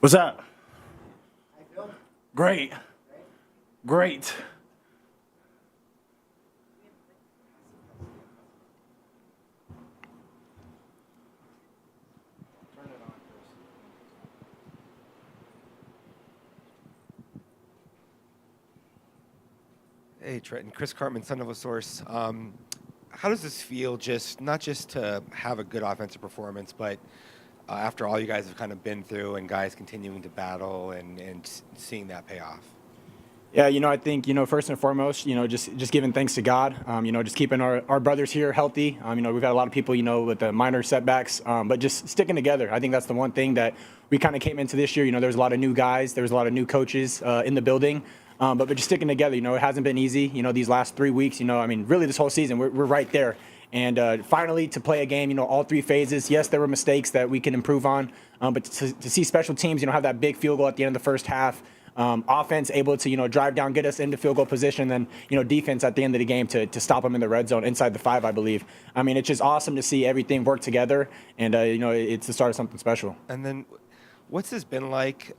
What's up? Great. Great. Hey, Trenton. Chris Cartman, Son of a Source. How does this feel, not just to have a good offensive performance, but after all you guys have kind of been through and guys continuing to battle and seeing that pay off? Yeah, I think, first and foremost, just giving thanks to God, just keeping our brothers here healthy. We've had a lot of people, with the minor setbacks, but just sticking together. I think that's the one thing that we kind of came into this year. There's a lot of new guys. There's a lot of new coaches in the building. But just sticking together, it hasn't been easy. These last 3 weeks, really this whole season, we're right there. And finally, to play a game, all three phases. Yes, there were mistakes that we can improve on, but to see special teams, have that big field goal at the end of the first half, offense able to, drive down, get us into field goal position, then, defense at the end of the game to stop them in the red zone inside the 5, I believe. It's just awesome to see everything work together, and, it's the start of something special. And then what's this been like?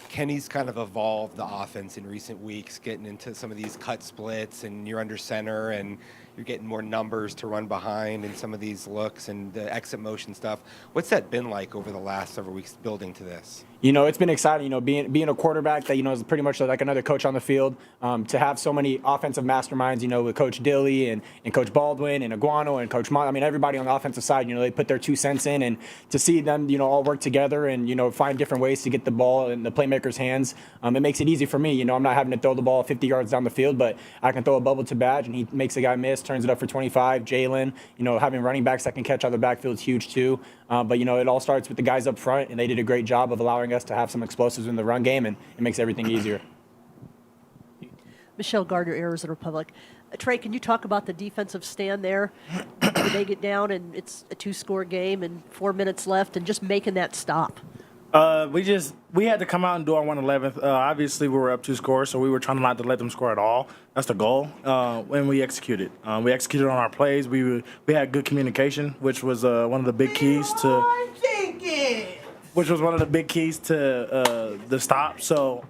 Kenny's kind of evolved the offense in recent weeks, getting into some of these cut splits, and you're under center, and you're getting more numbers to run behind and some of these looks and the exit motion stuff. What's that been like over the last several weeks building to this? It's been exciting, being a quarterback that, is pretty much like another coach on the field, to have so many offensive masterminds, with Coach Dilly and Coach Baldwin and Iguano and Coach Mont. Everybody on the offensive side, they put their 2 cents in, and to see them, all work together and, find different ways to get the ball in the playmaker's hands, it makes it easy for me. I'm not having to throw the ball 50 yards down the field, but I can throw a bubble to Badge, and he makes a guy miss, turns it up for 25. Jalen, having running backs that can catch out of the backfield is huge too. But, it all starts with the guys up front, and they did a great job of allowing us to have some explosives in the run game, and it makes everything easier. Michelle Gardner, Arizona Republic. Trey, can you talk about the defensive stand there? When they get down and it's a 2-score game and 4 minutes left and just making that stop? We had to come out and do our 111th. Obviously, we were up 2 scores, so we were trying not to let them score at all. That's the goal. And we executed. We executed on our plays. We had good communication, which was one of the big keys to. Which was one of the big keys to the stop. So,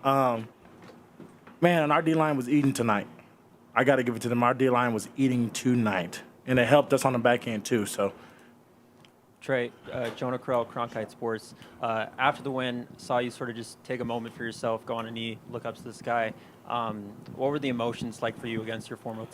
man, our D line was eating tonight. I got to give it to them. Our D line was eating tonight, and it helped us on the back end too. So. Trey, Jonah Krell, Cronkite Sports. After the win, saw you sort of just take a moment for yourself, go on a knee, look up to the sky. What were the emotions like for you against your former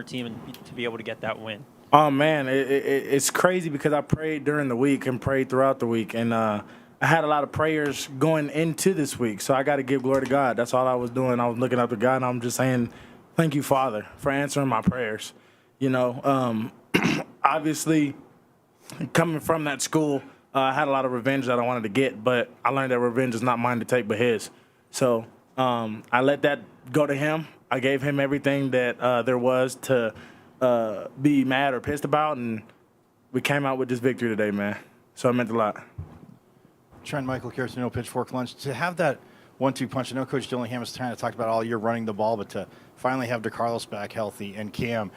team and to be able to get that win? Oh, man, it's crazy because I prayed during the week and prayed throughout the week. And I had a lot of prayers going into this week, so I got to give glory to God. That's all I was doing. I was looking up to God, and I'm just saying, thank you, Father, for answering my prayers. Obviously – coming from that school, I had a lot of revenge that I wanted to get, but I learned that revenge is not mine to take but his. So I let that go to him. I gave him everything that there was to be mad or pissed about, and we came out with this victory today, man. So it meant a lot. Trent, Michael Kirsten, Pitchfork Lunch. To have that 1-2 punch, I know Coach Dillingham has kind of talked about all year running the ball, but to finally have DeCarlos back healthy and Cam,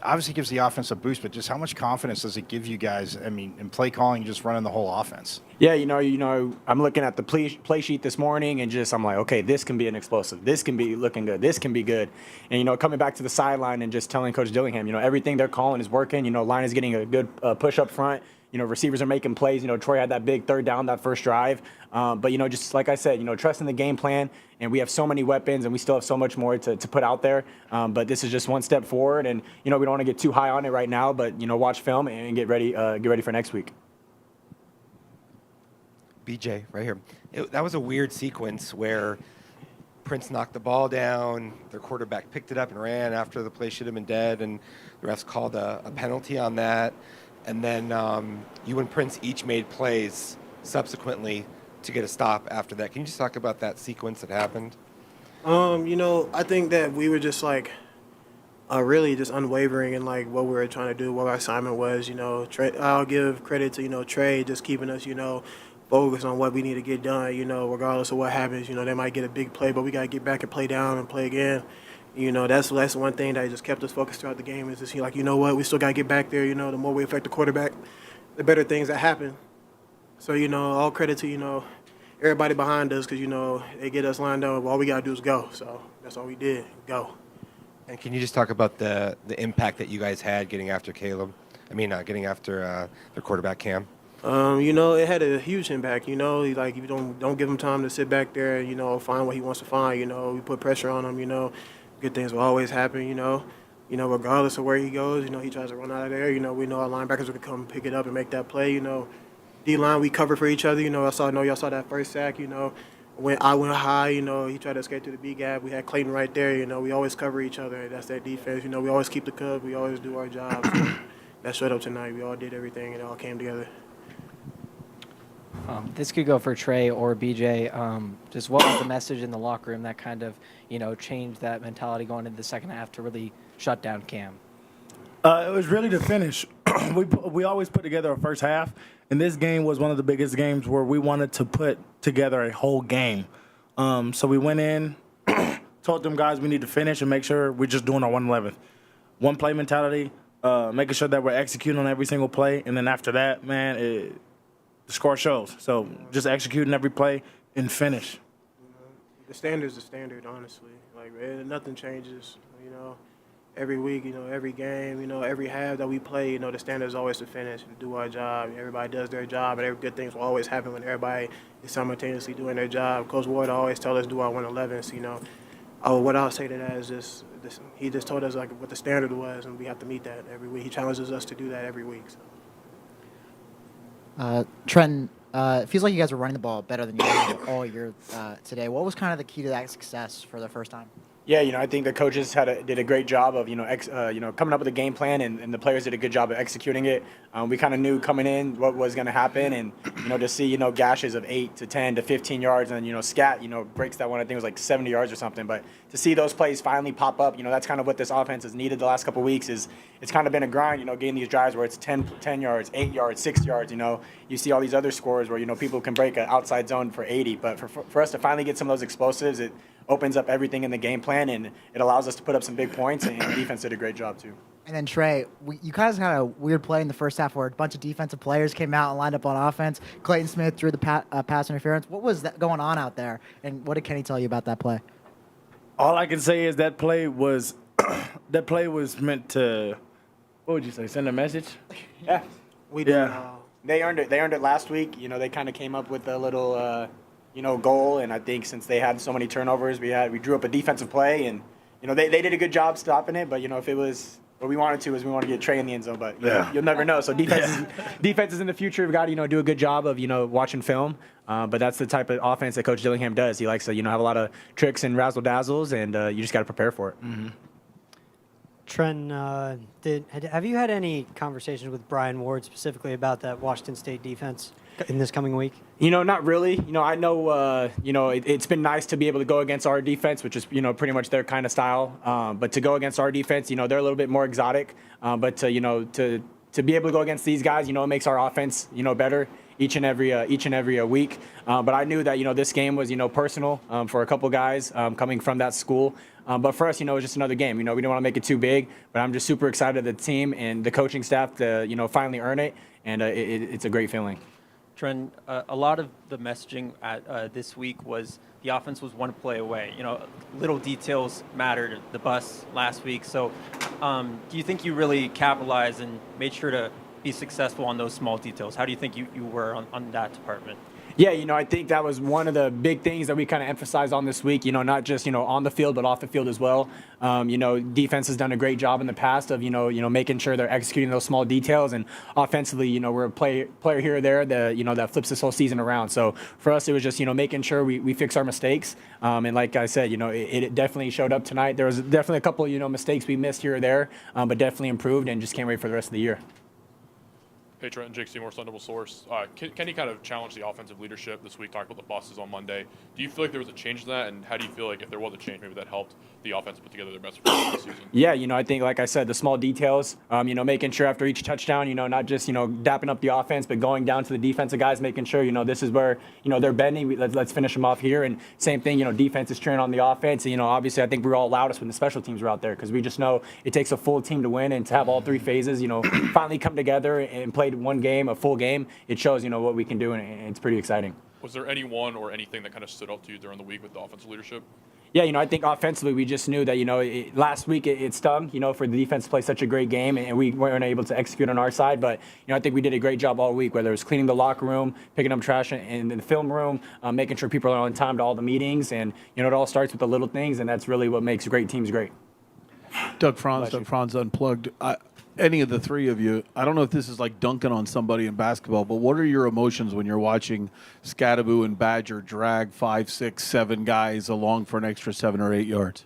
obviously gives the offense a boost, but just how much confidence does it give you guys? I mean, in play calling, just running the whole offense. Yeah, I'm looking at the play sheet this morning, and I'm like, okay, this can be an explosive. This can be looking good. This can be good. And coming back to the sideline and just telling Coach Dillingham, everything they're calling is working. Line is getting a good push up front. Receivers are making plays. Troy had that big third down that first drive. But just like I said, trusting the game plan. And we have so many weapons, and we still have so much more to put out there. But this is just one step forward. And, we don't want to get too high on it right now. But, watch film and get ready for next week. BJ, right here. That was a weird sequence where Prince knocked the ball down, their quarterback picked it up and ran after the play should have been dead, and the refs called a penalty on that. And then you and Prince each made plays subsequently to get a stop after that. Can you just talk about that sequence that happened? I think that we were just really just unwavering in what we were trying to do, what our assignment was. Trey, I'll give credit to Trey just keeping us focused on what we need to get done. Regardless of what happens, they might get a big play, but we gotta get back and play down and play again. That's one thing that just kept us focused throughout the game is just we still gotta get back there. The more we affect the quarterback, the better things that happen. So all credit to everybody behind us because they get us lined up. All we gotta do is go. So that's all we did, go. And can you just talk about the impact that you guys had getting after Caleb? Getting after their quarterback Cam. It had a huge impact. You don't give him time to sit back there and find what he wants to find. We put pressure on him. Good things will always happen. Regardless of where he goes. He tries to run out of there. We know our linebackers will come pick it up and make that play. D-line, we cover for each other. Y'all saw that first sack. When I went high, he tried to escape through the B gap. We had Clayton right there. We always cover each other. That's that defense. We always keep the cub. We always do our job. So that showed up tonight. We all did everything. It all came together. This could go for Trey or BJ. Just what was the message in the locker room that kind of, changed that mentality going into the second half to really shut down Cam? It was really the finish. We always put together a first half, and this game was one of the biggest games where we wanted to put together a whole game. So we went in, told them guys we need to finish and make sure we're just doing our 111th. One play mentality, making sure that we're executing on every single play, and then after that, man, the score shows. So just executing every play and finish. The standard's the standard, honestly. Nothing changes. Every week, every game, every half that we play, the standard is always to finish and do our job. Everybody does their job, and every good things will always happen when everybody is simultaneously doing their job. Coach Ward always tells us do our 111s. What I'll say to that is this, he just told us what the standard was, and we have to meet that every week. He challenges us to do that every week. So. Trent, it feels like you guys are running the ball better than you did all year today. What was kind of the key to that success for the first time? Yeah, I think the coaches did a great job of coming up with a game plan, and the players did a good job of executing it. We kind of knew coming in what was going to happen, and to see gashes of 8 to 10 to 15 yards, and Scat breaks that one. I think it was like 70 yards or something. But to see those plays finally pop up, that's kind of what this offense has needed the last couple of weeks. Is it's kind of been a grind, getting these drives where it's 10 yards, 8 yards, 6 yards. You see all these other scores where people can break an outside zone for 80, but for us to finally get some of those explosives, it opens up everything in the game plan, and it allows us to put up some big points, and the defense did a great job too. And then Trey, you guys had a weird play in the first half where a bunch of defensive players came out and lined up on offense. Clayton Smith threw the pass interference. What was that going on out there, and what did Kenny tell you about that play? All I can say is that play was meant to, what would you say, send a message? Yeah, We did. Yeah. they earned it. They earned it last week. They kind of came up with a little goal, and I think since they had so many turnovers, we drew up a defensive play, and they did a good job stopping it. But if it was what we wanted to, is we want to get Trey in the end zone, but you'll never know. So defenses in the future, we've got to do a good job of watching film. But that's the type of offense that Coach Dillingham does. He likes to have a lot of tricks and razzle dazzles, and you just got to prepare for it. Mm-hmm. Trent, have you had any conversations with Brian Ward specifically about that Washington State defense in this coming week? Not really. I know, it's been nice to be able to go against our defense, which is, pretty much their kind of style. But to go against our defense, they're a little bit more exotic. But to be able to go against these guys, it makes our offense, better each and every week. But I knew that, this game was, personal for a couple guys coming from that school. But for us, it's just another game. We don't want to make it too big. But I'm just super excited that the team and the coaching staff to, finally earn it. And it's a great feeling. Trent, a lot of the messaging this week was the offense was one play away. Little details mattered. The bus last week. So, do you think you really capitalized and made sure to be successful on those small details? How do you think you were on that department? Yeah, I think that was one of the big things that we kind of emphasized on this week, not just, on the field, but off the field as well. Defense has done a great job in the past of, making sure they're executing those small details. And offensively, we're a player here or there that, that flips this whole season around. So for us, it was just, making sure we fix our mistakes. And like I said, it definitely showed up tonight. There was definitely a couple, mistakes we missed here or there, but definitely improved, and just can't wait for the rest of the year. Hey, Trent, Jake Seymour, Sun Devil Source. Kenny kind of challenged the offensive leadership this week, talked about the buses on Monday. Do you feel like there was a change in that, and how do you feel like if there was a change, maybe that helped the offense put together their best performance this season? Yeah, I think, like I said, the small details, making sure after each touchdown, not just, dapping up the offense, but going down to the defensive guys, making sure, this is where, they're bending. Let's finish them off here. And same thing, defense is cheering on the offense. And, obviously, I think we were all loudest when the special teams were out there, because we just know it takes a full team to win, and to have all three phases, finally come together and played one game, a full game, it shows, what we can do, and it's pretty exciting. Was there anyone or anything that kind of stood out to you during the week with the offensive leadership? Yeah, I think offensively we just knew that, last week it stung, for the defense to play such a great game, and we weren't able to execute on our side. But, I think we did a great job all week, whether it was cleaning the locker room, picking up trash in the film room, making sure people are on time to all the meetings. And, it all starts with the little things, and that's really what makes great teams great. Doug Franz Unplugged. Any of the three of you, I don't know if this is like dunking on somebody in basketball, but what are your emotions when you're watching Scadaboo and Badger drag 5, 6, 7 guys along for an extra 7 or 8 yards?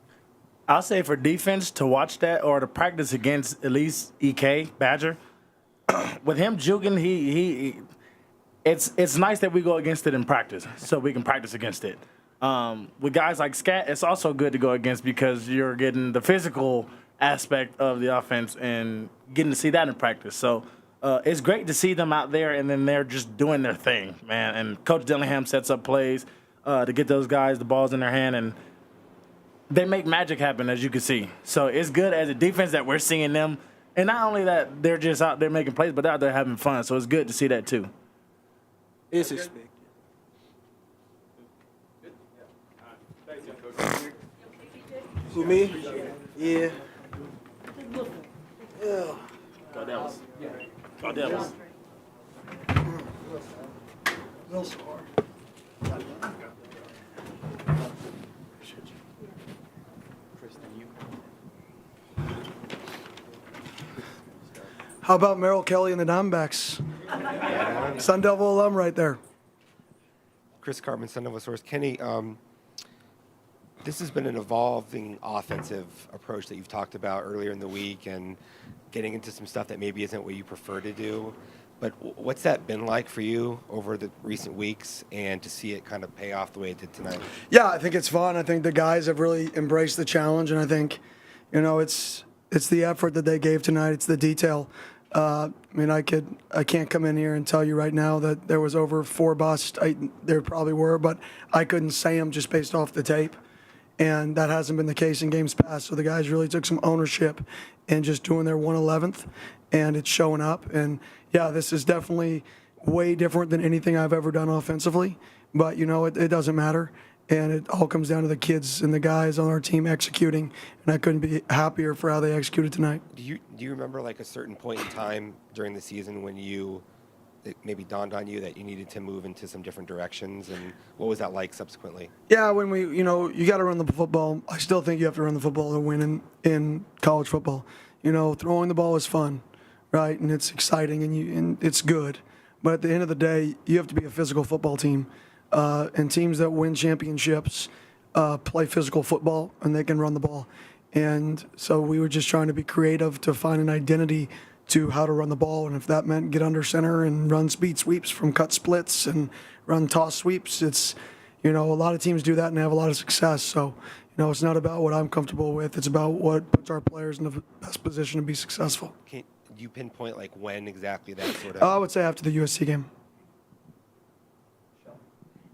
I'll say for defense to watch that, or to practice against at least EK Badger, with him juking, it's nice that we go against it in practice, so we can practice against it. With guys like Scat, it's also good to go against, because you're getting the physical aspect of the offense and getting to see that in practice. So it's great to see them out there, and then they're just doing their thing, man. And Coach Dillingham sets up plays to get those guys the balls in their hand, and they make magic happen, as you can see. So it's good as a defense that we're seeing them. And not only that, they're just out there making plays, but they're out there having fun. So it's good to see that too. It's expected. Who, me? Yeah. Yeah. Go Devils. Go Devils. How about Merrill Kelly and the Diamondbacks? Sun Devil alum right there. Chris Cartman, Sun Devil Source. Kenny, This has been an evolving offensive approach that you've talked about earlier in the week and getting into some stuff that maybe isn't what you prefer to do. But what's that been like for you over the recent weeks and to see it kind of pay off the way it did tonight? Yeah, I think it's fun. I think the guys have really embraced the challenge, and I think, it's the effort that they gave tonight. It's the detail. I can't come in here and tell you right now that there was over 4 busts. There probably were, but I couldn't say them just based off the tape. And that hasn't been the case in games past. So the guys really took some ownership in just doing their 1/11th, and it's showing up. And yeah, this is definitely way different than anything I've ever done offensively. But it doesn't matter, and it all comes down to the kids and the guys on our team executing. And I couldn't be happier for how they executed tonight. Do you remember like a certain point in time during the season when it maybe dawned on you that you needed to move into some different directions, and what was that like subsequently? Yeah, when you got to run the football. I still think you have to run the football to win in college football. Throwing the ball is fun, right? And it's exciting and it's good. But at the end of the day, you have to be a physical football team. And teams that win championships play physical football, and they can run the ball. And so we were just trying to be creative to find an identity to how to run the ball. And if that meant get under center and run speed sweeps from cut splits and run toss sweeps, it's, a lot of teams do that and have a lot of success. So, it's not about what I'm comfortable with. It's about what puts our players in the best position to be successful. Can you pinpoint like when exactly that sort of? I would say after the USC game.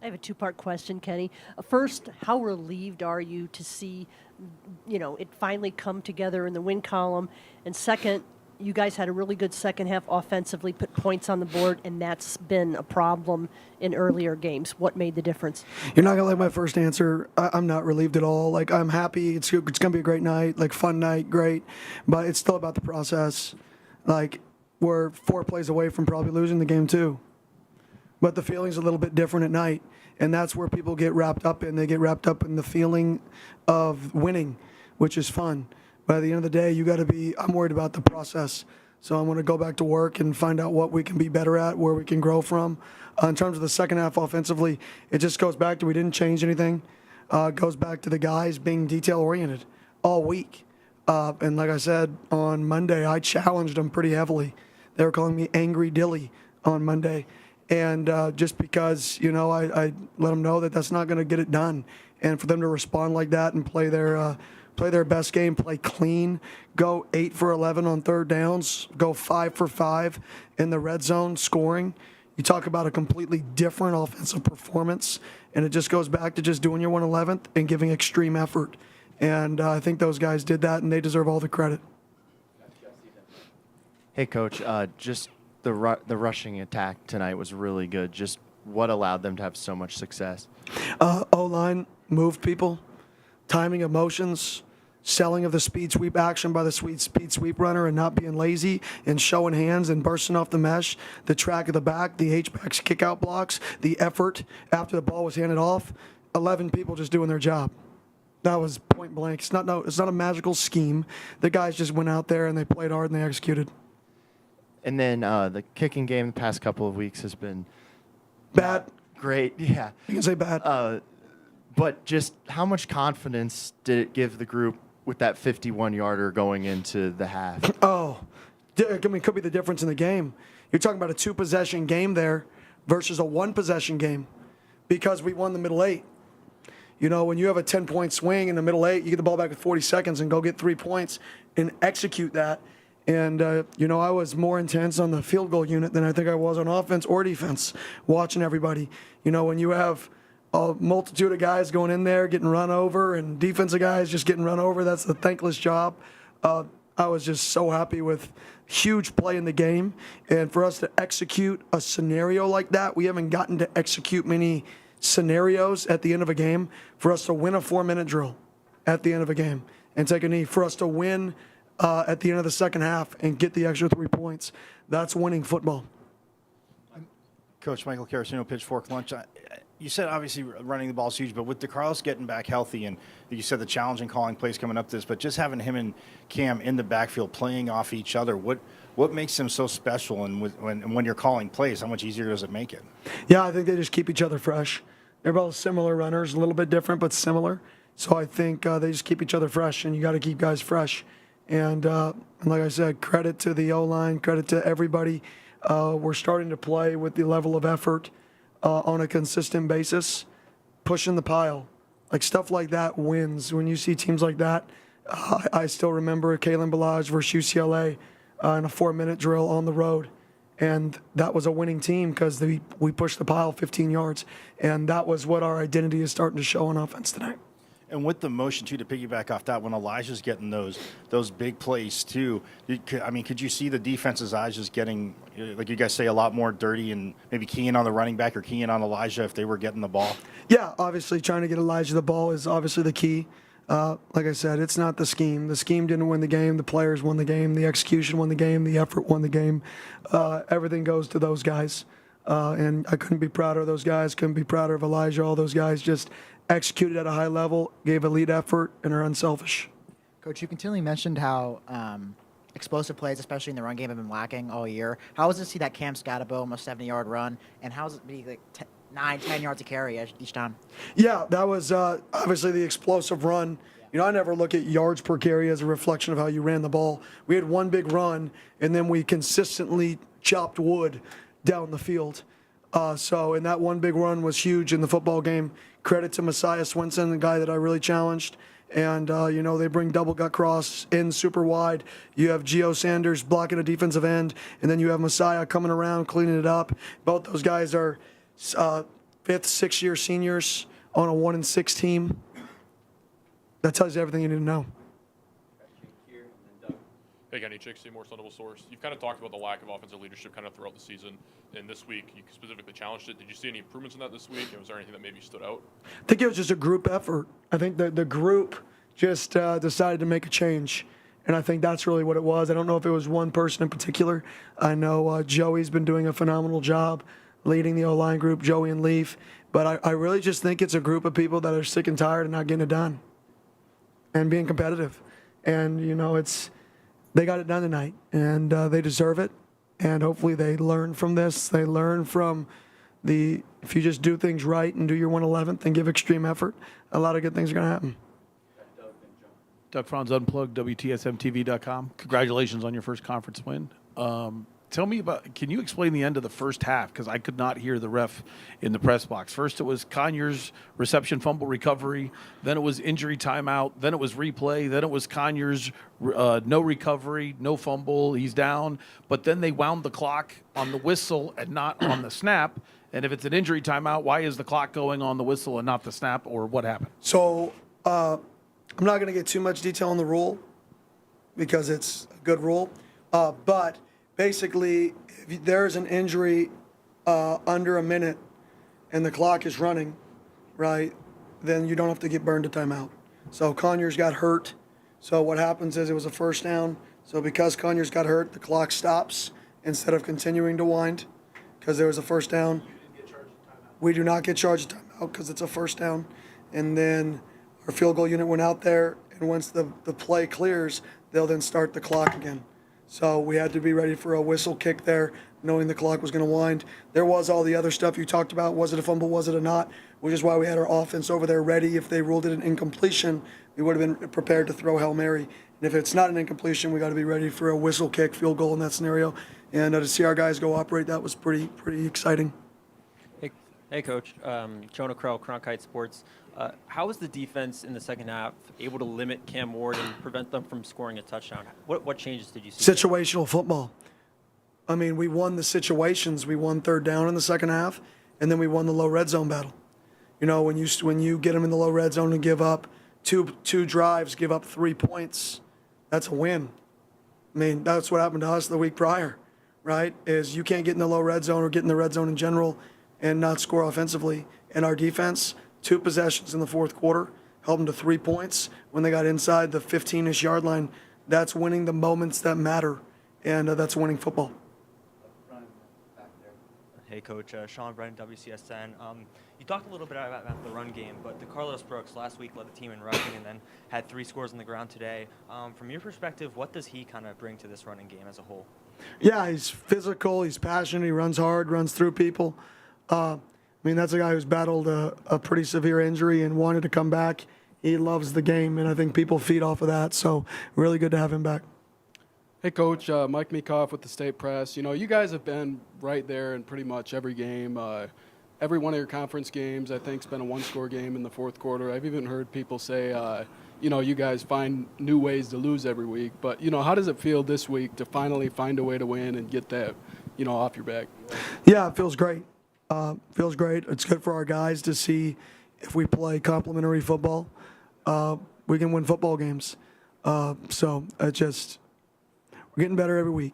I have a two-part question, Kenny. First, how relieved are you to see, it finally come together in the win column? And second, you guys had a really good second half offensively, put points on the board, and that's been a problem in earlier games. What made the difference? You're not going to like my first answer. I'm not relieved at all. Like, I'm happy. It's going to be a great night, like fun night, great. But it's still about the process. Like, we're 4 plays away from probably losing the game too. But the feeling's a little bit different at night. And that's where people get wrapped up in. They get wrapped up in the feeling of winning, which is fun. But at the end of the day, I'm worried about the process. So I'm going to go back to work and find out what we can be better at, where we can grow from. In terms of the second half offensively, it just goes back to we didn't change anything. It goes back to the guys being detail-oriented all week. And like I said, on Monday, I challenged them pretty heavily. They were calling me Angry Dilly on Monday. And just because, I let them know that that's not going to get it done. And for them to respond like that and play their best game, play clean, go 8 for 11 on third downs, go 5 for 5 in the red zone scoring. You talk about a completely different offensive performance, and it just goes back to just doing your 1/11th and giving extreme effort. And I think those guys did that, and they deserve all the credit. Hey, Coach, just the rushing attack tonight was really good. Just what allowed them to have so much success? O-line moved people, timing of motions, selling of the speed sweep action by the speed sweep runner and not being lazy and showing hands and bursting off the mesh, the track of the back, the H-backs kick-out blocks, the effort after the ball was handed off, 11 people just doing their job. That was point blank. It's not a magical scheme. The guys just went out there and they played hard and they executed. And then the kicking game the past couple of weeks has been bad. Great, yeah. You can say bad. But just how much confidence did it give the group with that 51-yarder going into the half? It could be the difference in the game. You're talking about a 2-possession game there versus a 1-possession game because we won the middle 8. When you have a 10-point swing in the middle 8, you get the ball back with 40 seconds and go get 3 points and execute that. And, I was more intense on the field goal unit than I think I was on offense or defense, watching everybody. When you have a multitude of guys going in there getting run over and defensive guys just getting run over, that's a thankless job. I was just so happy with huge play in the game. And for us to execute a scenario like that, we haven't gotten to execute many scenarios at the end of a game. For us to win a 4-minute drill at the end of a game and take a knee, for us to win at the end of the second half and get the extra 3 points. That's winning football. Coach Michael Carasino, Pitchfork Lunch. You said obviously running the ball is huge, but with DeCarlos getting back healthy and you said the challenging calling plays coming up to this, but just having him and Cam in the backfield playing off each other, what makes them so special? And when you're calling plays, how much easier does it make it? Yeah, I think they just keep each other fresh. They're both similar runners, a little bit different, but similar. So I think they just keep each other fresh, and you got to keep guys fresh. And like I said, credit to the O-line, credit to everybody. We're starting to play with the level of effort on a consistent basis, pushing the pile. Like stuff like that wins. When you see teams like that, I still remember Kalen Ballage versus UCLA in a 4-minute drill on the road. And that was a winning team because we pushed the pile 15 yards. And that was what our identity is starting to show on offense tonight. And with the motion, too, to piggyback off that, when Elijah's getting those big plays, too, could you see the defense's eyes just getting, like you guys say, a lot more dirty and maybe keying on the running back or keying on Elijah if they were getting the ball? Yeah, obviously trying to get Elijah the ball is obviously the key. Like I said, it's not the scheme. The scheme didn't win the game. The players won the game. The execution won the game. The effort won the game. Everything goes to those guys. And I couldn't be prouder of those guys. Couldn't be prouder of Elijah. All those guys just executed at a high level, gave elite effort, and are unselfish. Coach, you continually mentioned how explosive plays, especially in the run game, have been lacking all year. How was it to see that Cam Scatabo almost 70-yard run, and how was it be like 9-10 yards of carry each time? Yeah, that was obviously the explosive run. You know, I never look at yards per carry as a reflection of how you ran the ball. We had one big run, and then we consistently chopped wood down the field. And that one big run was huge in the football game. Credit to Messiah Swinson, the guy that I really challenged. And, they bring double gut cross in super wide. You have Gio Sanders blocking a defensive end, and then you have Messiah coming around, cleaning it up. Both those guys are 5th, 6th-year seniors on a 1-6 team. That tells you everything you need to know. Hey, Kenny, Jake Seymour, Sun Devil Source. You've kind of talked about the lack of offensive leadership kind of throughout the season. And this week, you specifically challenged it. Did you see any improvements in that this week? And was there anything that maybe stood out? I think it was just a group effort. I think the group just decided to make a change. And I think that's really what it was. I don't know if it was one person in particular. I know Joey's been doing a phenomenal job leading the O-line group, Joey and Leaf. But I really just think it's a group of people that are sick and tired of not getting it done and being competitive. And, they got it done tonight, and they deserve it. And hopefully they learn from this. They learn from if you just do things right and do your 111th and give extreme effort, a lot of good things are going to happen. Doug Franz Unplugged, WTSMTV.com. Congratulations on your first conference win. Tell me can you explain the end of the first half? Because I could not hear the ref in the press box. First, it was Conyers' reception fumble recovery. Then it was injury timeout. Then it was replay. Then it was Conyers' no recovery, no fumble. He's down. But then they wound the clock on the whistle and not on the snap. And if it's an injury timeout, why is the clock going on the whistle and not the snap, or what happened? So I'm not going to get too much detail on the rule because it's a good rule. But basically, if there's an injury under a minute and the clock is running, right, then you don't have to get burned a timeout. So Conyers got hurt. So what happens is it was a first down. So because Conyers got hurt, the clock stops instead of continuing to wind because there was a first down. We do not get charged a timeout because it's a first down. And then our field goal unit went out there, and once the play clears, they'll then start the clock again. So we had to be ready for a whistle kick there, knowing the clock was going to wind. There was all the other stuff you talked about. Was it a fumble? Was it a not? Which is why we had our offense over there ready. If they ruled it an incompletion, we would have been prepared to throw Hail Mary. And if it's not an incompletion, we got to be ready for a whistle kick, field goal in that scenario. And to see our guys go operate, that was pretty exciting. Hey, Coach. Jonah Krell, Cronkite Sports. How was the defense in the second half able to limit Cam Ward and prevent them from scoring a touchdown? What changes did you see? Situational football. I mean, we won the situations. We won third down in the second half, and then we won the low red zone battle. When you get them in the low red zone and give up two drives, give up 3 points, that's a win. I mean, that's what happened to us the week prior, right? Is you can't get in the low red zone or get in the red zone in general and not score offensively. And our defense, 2 possessions in the fourth quarter, held them to 3 points when they got inside the 15-ish yard line. That's winning the moments that matter, and that's winning football. Hey, Coach. Sean Brennan, WCSN. You talked a little bit about the run game, but DeCarlos Brooks last week led the team in rushing and then had 3 scores on the ground today. From your perspective, what does he kind of bring to this running game as a whole? Yeah, he's physical. He's passionate. He runs hard, runs through people. That's a guy who's battled a pretty severe injury and wanted to come back. he loves the game, and I think people feed off of that. So really good to have him back. Hey, Coach, Mike Meekoff with the State Press. You know, you guys have been right there in pretty much every game. Every one of your conference games, I think, has been a one-score game in the fourth quarter. I've even heard people say, you know, you guys find new ways to lose every week. But, you know, how does it feel this week to finally find a way to win and get that, you know, off your back? Yeah, it feels great. Feels great. It's good for our guys to see if we play complementary football, we can win football games. So it just, we're getting better every week.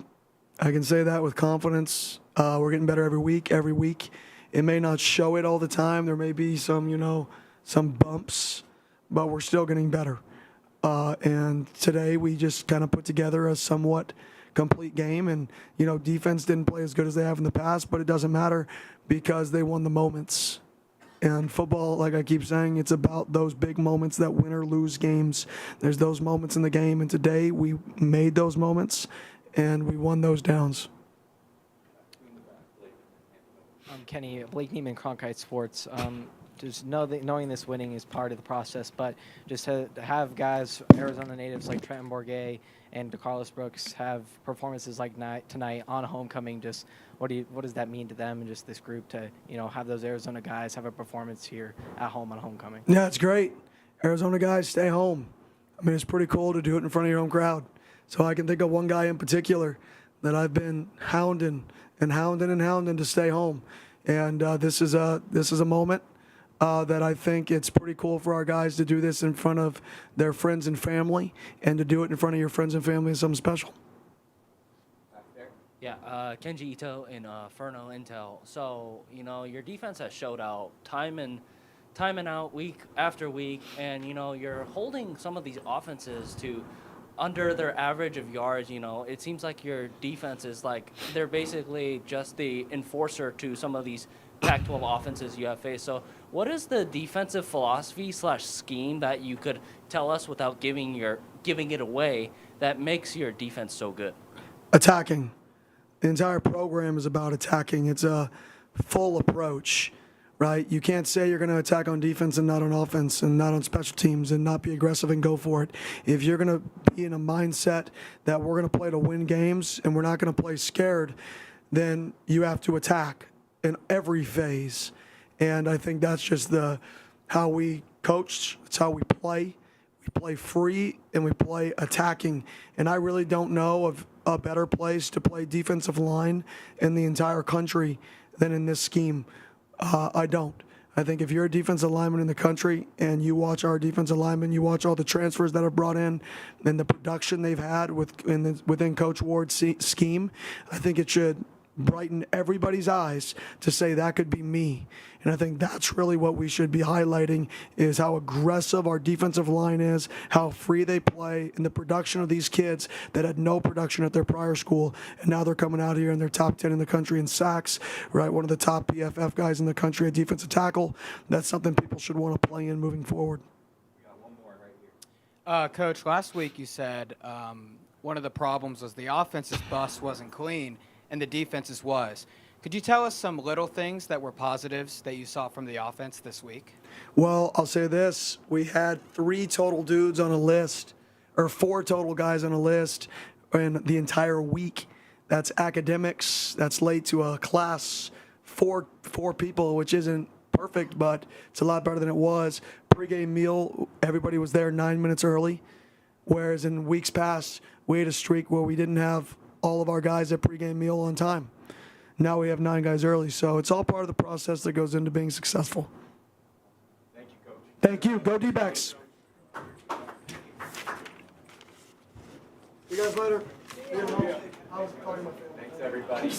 I can say that with confidence. We're getting better every week. Every week, it may not show it all the time. There may be some, you know, some bumps, but we're still getting better. And today we just kind of put together a somewhat complete game. And, you know, defense didn't play as good as they have in the past, but it doesn't matter because they won the moments. And football, like I keep saying, it's about those big moments that win or lose games. There's those moments in the game, and today we made those moments, and we won those downs. Kenny, Blake Neiman, Cronkite Sports. Just knowing this winning is part of the process, but just to have guys, Arizona natives like Trenton Bourguet and DeCarlos Brooks have performances like tonight on homecoming, just what does that mean to them and just this group to, you know, have those Arizona guys have a performance here at home on homecoming? Yeah, it's great. Arizona guys, stay home. I mean, it's pretty cool to do it in front of your own crowd. So I can think of one guy in particular that I've been hounding to stay home. And this is a moment that I think it's pretty cool for our guys to do this in front of their friends and family, and to do it in front of your friends and family is something special. Yeah, Kenji Ito in Furno Intel. So, you know, your defense has showed out time and out week after week, and, you know, you're holding some of these offenses to under their average of yards. You know, it seems like your defense is like they're basically just the enforcer to some of these Pac-12 offenses you have faced. So what is the defensive philosophy / scheme that you could tell us without giving it away that makes your defense so good? Attacking. The entire program is about attacking. It's a full approach, right? You can't say you're going to attack on defense and not on offense and not on special teams and not be aggressive and go for it. If you're going to be in a mindset that we're going to play to win games and we're not going to play scared, then you have to attack in every phase. And I think that's just how we coach. It's how we play. We play free and we play attacking. And I really don't know of a better place to play defensive line in the entire country than in this scheme. I don't. I think if you're a defensive lineman in the country and you watch our defensive linemen, you watch all the transfers that are brought in and the production they've had within Coach Ward's scheme, I think it should brighten everybody's eyes to say that could be me. And I think that's really what we should be highlighting, is how aggressive our defensive line is, how free they play, and the production of these kids that had no production at their prior school, and now they're coming out here and they're top 10 in the country in sacks, right? One of the top PFF guys in the country at defensive tackle. That's something people should want to play in moving forward. We got one more right here. Coach, last week you said one of the problems was the offense's bus wasn't clean and the defense's was. Could you tell us some little things that were positives that you saw from the offense this week? Well, I'll say this. We had 3 total dudes on a list, or 4 total guys on a list in the entire week. That's academics. That's late to a class. 4 people, which isn't perfect, but it's a lot better than it was. Pre-game meal, everybody was there 9 minutes early, whereas in weeks past, we had a streak where we didn't have all of our guys at pre-game meal on time. Now we have 9 guys early, so it's all part of the process that goes into being successful. Thank you, Coach. Thank you. Go D-backs. See you guys later. Thanks, everybody.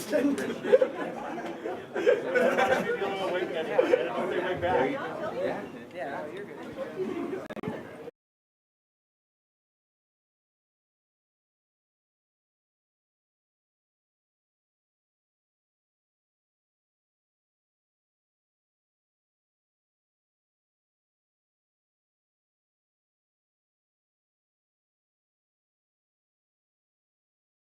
Yeah, you're good.